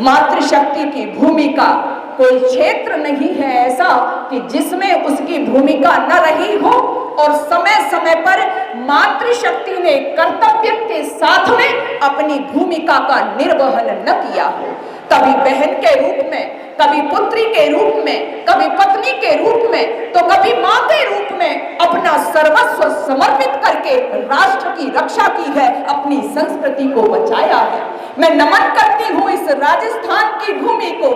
मातृशक्ति की भूमिका, कोई क्षेत्र नहीं है ऐसा कि जिसमें उसकी भूमिका न रही हो और समय समय पर मातृशक्ति ने कर्तव्य के साथ में अपनी भूमिका का निर्वहन न किया हो। कभी बहन के रूप में, कभी पुत्री के रूप में, कभी पत्नी के रूप में, तो कभी मां के रूप में अपना सर्वस्व समर्पित करके राष्ट्र की रक्षा की है, अपनी संस्कृति को बचाया है। मैं नमन करती हूँ इस राजस्थान की भूमि को,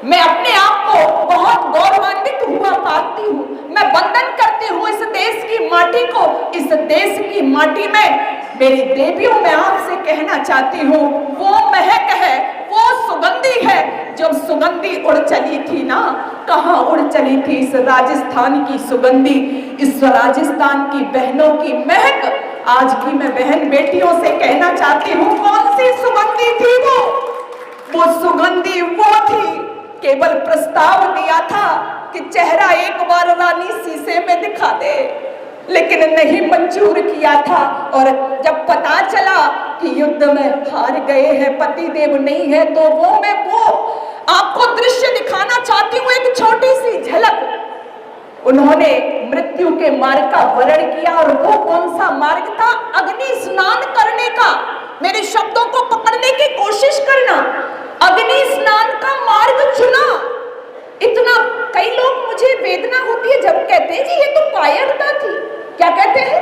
मैं अपने आप को बहुत गौरवान्वित हुआ पाती हूँ। मैं वंदन करती हूँ इस देश की माटी को। इस देश की माटी में मेरी देवियों, मैं आपसे कहना चाहती हूँ, वो महक है, वो सुगंधी है। जब सुगंधी उड़ चली थी ना, कहाँ उड़ चली थी इस राजस्थान की सुगंधी, इस राजस्थान की बहनों की महक। आज की मैं बहन बेटियों से कहना चाहती हूँ, कौन सी सुगंधी थी वो सुगंधी वो थी। केवल प्रस्ताव दिया था कि चेहरा एक बार रानी शीशे में दिखा दे, लेकिन नहीं मंजूर किया था। और जब पता चला कि युद्ध में हार गए हैं, पतिदेव नहीं है, तो मैं आपको दृश्य दिखाना चाहती हूँ, एक छोटी सी झलक। उन्होंने मृत्यु के मार्ग का वर्ण किया, और वो कौन सा मार्ग था? अग्नि स्नान करने का। मेरे शब्दों को पकड़ने की कोशिश करना। अग्नि स्नान का मार्ग चुना। इतना, कई लोग, मुझे वेदना होती है जब कहते हैं जी ये तो कायरता थी। क्या कहते हैं?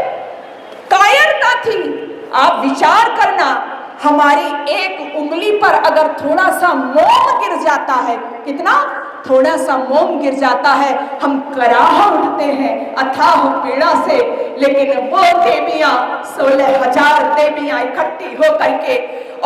कायरता थी। आप विचार करना, हमारी एक उंगली पर अगर थोड़ा सा मोम गिर जाता है, कितना थोड़ा सा मोम गिर जाता है, हम कराह उठते हैं अथाह पीड़ा से। लेकिन वो देवियां, 16,000 देवियां इकट्ठी हो करके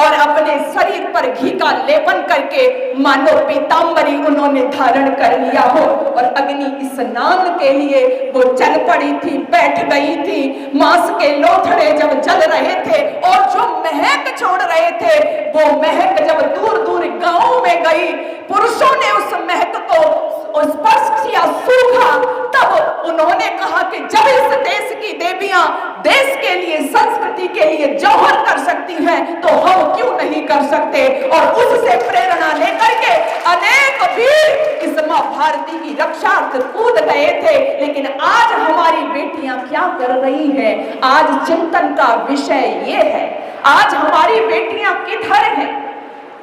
और अपने शरीर पर घी का लेपन करके मानो पीतांबरी उन्होंने धारण कर लिया हो, और अग्नि स्नान के लिए वो चल पड़ी थी, बैठ गई थी। मांस के लोथड़े जब जल रहे थे और जो महक छोड़ रहे थे, वो महक जब दूर दूर गांव में गई, पुरुषों ने उस महक को स्पर्श किया, सूखा, तब उन्होंने कहा कि जब इस देश की देवियां देश के लिए, संस्कृति के लिए जौहर कर सकती हैं, तो हम क्यों नहीं कर सकते। और उससे प्रेरणा लेकर के अनेक वीर इस मां भारती की रक्षार्थ कूद गए थे। लेकिन आज हमारी बेटियां क्या कर रही हैं? आज चिंतन का विषय ये है, आज हमारी बेटियां किधर हैं?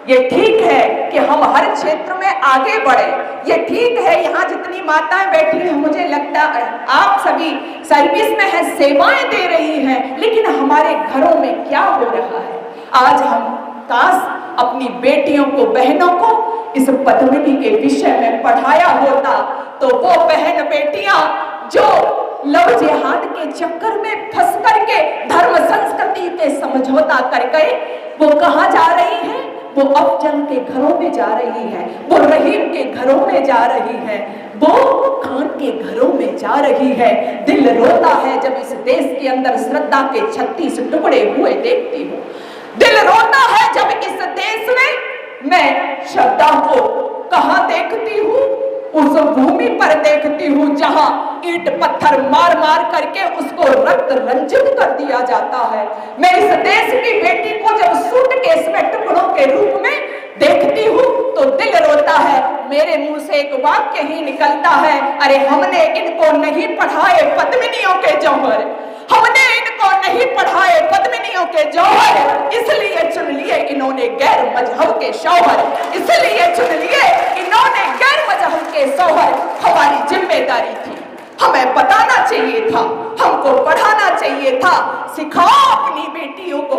ये ठीक है कि हम हर क्षेत्र में आगे बढ़े, ये ठीक है यहाँ जितनी माताएं बैठी हैं, मुझे लगता है आप सभी सर्विस में हैं, सेवाएं दे रही हैं, लेकिन हमारे घरों में क्या हो रहा है? आज हम काश अपनी बेटियों को, बहनों को इस पद्मिनी के विषय में पढ़ाया होता, तो वो बहन बेटियां जो लव जिहाद के चक्कर में फंस करके धर्म संस्कृति के समझौता कर गए, वो कहाँ जा रही है? वो अफजल के घरों में जा रही है, वो रहीम के घरों में जा रही है, वो खान के घरों में जा रही है। दिल रोता है जब इस देश के अंदर श्रद्धा के 36 टुकड़े हुए देखती हूँ। दिल रोता है जब इस देश में मैं श्रद्धा को कहाँ देखती हूँ? उस भूमि पर देखती हूँ जहां ईंट पत्थर मार मार करके उसको रक्त रंजित कर दिया जाता है। मैं इस देश की बेटी को जब सूटकेस में टुकड़ों के रूप में देखती हूँ तो दिल रोता है। मेरे मुंह से एक वाक्य ही निकलता है, अरे हमने इनको नहीं पढ़ाए पद्मिनियों के जौहर, हमने इनको नहीं पढ़ाए पद्मिनियों के जौहर, इसलिए चुन लिए इन्होंने गैर मजहब के शौहर, इसलिए चुन लिए इन्होंने गैर मजहब के शौहर। हमारी जिम्मेदारी थी, हमें बताना चाहिए था, हमको पढ़ाना चाहिए था। सिखाओ अपनी बेटियों को